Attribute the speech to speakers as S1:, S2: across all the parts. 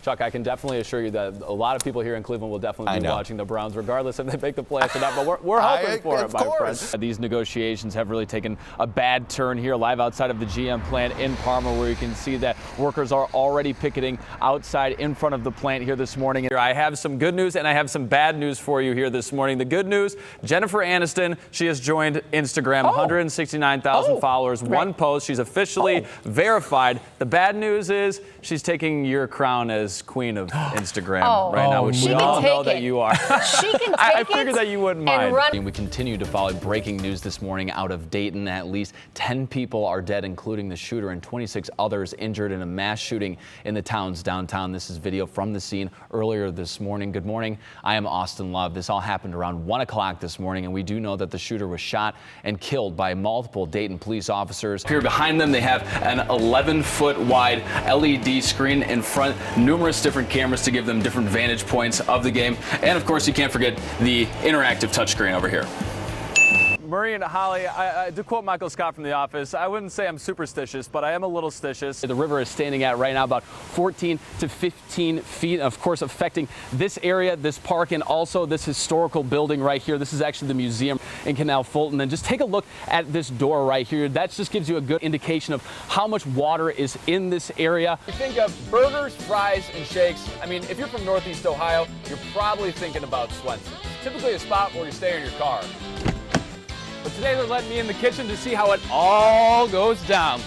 S1: Chuck, I can definitely assure you that a lot of people here in Cleveland will definitely be watching the Browns, regardless if they make the playoffs or not. But we're hoping for it, my friend. These negotiations have really taken a bad turn here, live outside of the GM plant in Parma, where you can see that workers are already picketing outside in front of the plant here this morning. I have some good news and I have some bad news for you here this morning. The good news, Jennifer Aniston, she has joined Instagram, 169,000 followers, one post. She's officially verified. The bad news is she's taking your crown as queen of Instagram right now, which we all know that you are.
S2: She can take
S1: I figured that you wouldn't mind.
S2: And
S1: we continue to follow breaking news this morning out of Dayton. At least 10 people are dead, including the shooter, and 26 others injured in a mass shooting in the town's downtown. This is video from the scene earlier this morning. Good morning. I am Austin Love. This all happened around 1 o'clock this morning, and we do know that the shooter was shot and killed by multiple Dayton police officers. Here behind them, they have an 11-foot wide LED screen in front, numerous different cameras to give them different vantage points of the game. And of course, you can't forget the interactive touchscreen over here. Murray and Holly, to quote Michael Scott from The Office, I wouldn't say I'm superstitious, but I am a little stitious. The river is standing at right now about 14 to 15 feet, of course affecting this area, this park, and also this historical building right here. This is actually the museum in Canal Fulton. And just take a look at this door right here. That just gives you a good indication of how much water is in this area. You think of burgers, fries, and shakes. I mean, if you're from Northeast Ohio, you're probably thinking about Swenson's. Typically a spot where you stay in your car. But today they're letting me in the kitchen to see how it all goes down.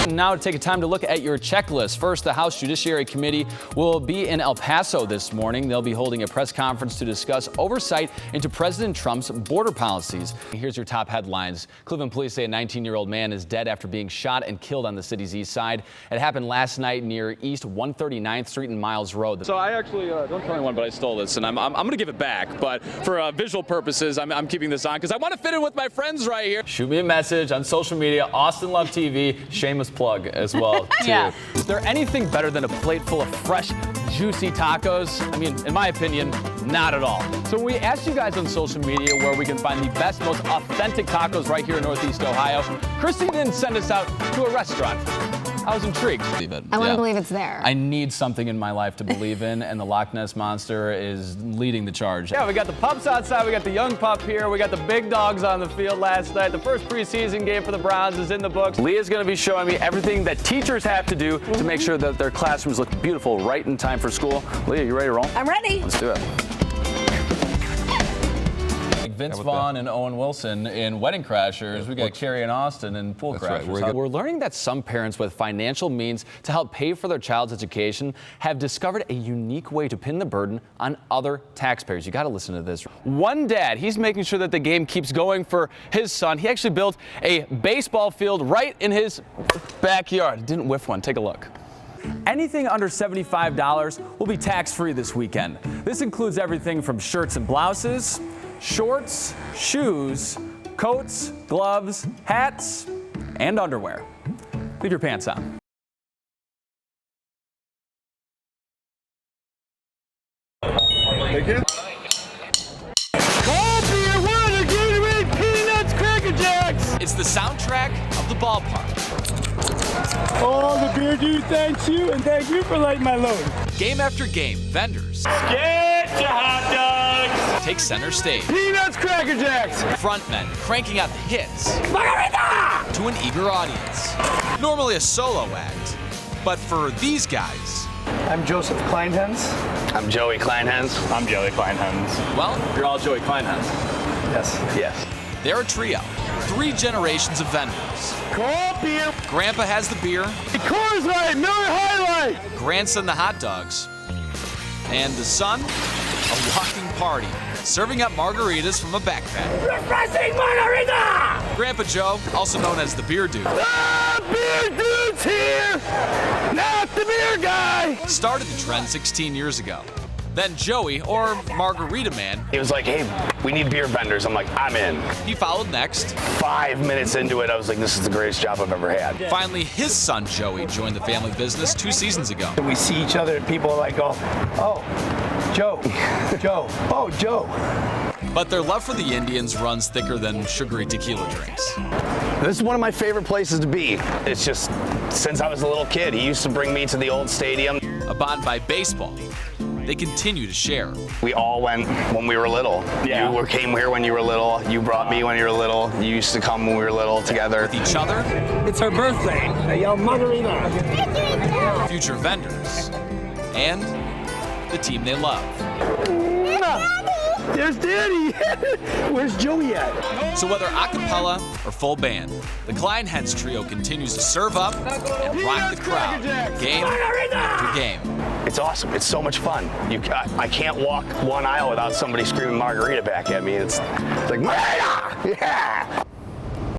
S1: Now to take a time to look at your checklist. First, the House Judiciary Committee will be in El Paso this morning. They'll be holding a press conference to discuss oversight into President Trump's border policies. Here's your top headlines. Cleveland police say a 19-year-old man is dead after being shot and killed on the city's east side. It happened last night near East 139th Street and Miles Road. So I actually, don't tell anyone, but I stole this, and I'm going to give it back. But for visual purposes, I'm keeping this on because I want to fit in with my friends right here. Shoot me a message on social media, Austin Love TV, shameless plug as well, too. Is there anything better than a plate full of fresh, juicy tacos? I mean, in my opinion, not at all. So when we asked you guys on social media where we can find the best, most authentic tacos right here in Northeast Ohio, Christy didn't send us out to a restaurant. I was intrigued.
S2: I want to believe it's there.
S1: I need something in my life to believe in, and the Loch Ness Monster is leading the charge. Yeah, we got the pups outside, we got the young pup here, we got the big dogs on the field last night. The first preseason game for the Browns is in the books. Leah's going to be showing me everything that teachers have to do to make sure that their classrooms look beautiful right in time for school. Leah, you ready to roll?
S2: I'm ready.
S1: Let's do it. Vince Vaughn and Owen Wilson in Wedding Crashers. We got Carrie and Austin in Pool Crashers. Right. We're learning that some parents with financial means to help pay for their child's education have discovered a unique way to pin the burden on other taxpayers. You got to listen to this. One dad, he's making sure that the game keeps going for his son. He actually built a baseball field right in his backyard. Didn't whiff one. Take a look. Anything under $75 will be tax-free this weekend. This includes everything from shirts and blouses, shorts, shoes, coats, gloves, hats, and underwear. Leave your pants on.
S3: Thank you.
S4: It's the soundtrack of the ballpark.
S5: Oh, the beer dude, thanks you, and thank you for lighting my load.
S4: Game after game, vendors
S5: Get your hot dogs!
S4: take center stage.
S5: Peanuts, Cracker Jacks!
S4: Frontmen cranking out the hits
S5: Margarita!
S4: to an eager audience. Normally a solo act, but for these guys,
S5: I'm Joseph Kleinhens.
S6: I'm Joey Kleinhens.
S5: I'm Joey Kleinhens.
S4: well,
S1: You're all Joey Kleinhans.
S5: Yes.
S6: Yes.
S4: they're a trio. 3 generations of vendors.
S5: Cold beer.
S4: Grandpa has the beer,
S5: Coors Light, Miller High Life.
S4: grandson the hot dogs, and the son, a walking party, serving up margaritas from a backpack.
S5: Refreshing margarita!
S4: Grandpa Joe, also known as the beer dude,
S5: The beer dude's here! Not the beer guy!
S4: started the trend 16 years ago. Then Joey, or Margarita Man,
S6: He was like, hey, we need beer vendors. I'm like, I'm in.
S4: he followed next.
S6: 5 minutes into it, I was like, this is the greatest job I've ever had.
S4: Finally, his son Joey joined the family business 2 seasons ago.
S5: We see each other and people are like, oh, Joe, oh, Joe.
S4: But their love for the Indians runs thicker than sugary tequila drinks.
S6: This is one of my favorite places to be. It's just, since I was a little kid, he used to bring me to the old stadium.
S4: A bond by baseball, they continue to share.
S6: We all went when we were little.
S5: Yeah.
S6: You came here when you were little. You brought me when you were little. You used to come when we were little together.
S4: With each other,
S5: It's her birthday. They yell Margarita.
S4: future vendors, and the team they love.
S5: There's Daddy. Where's Joey at?
S4: So whether a cappella or full band, the Klein Hens Trio continues to serve up and rock the crowd game after game.
S6: It's awesome. It's so much fun. I can't walk one aisle without somebody screaming Margarita back at me. It's like, Margarita! Yeah!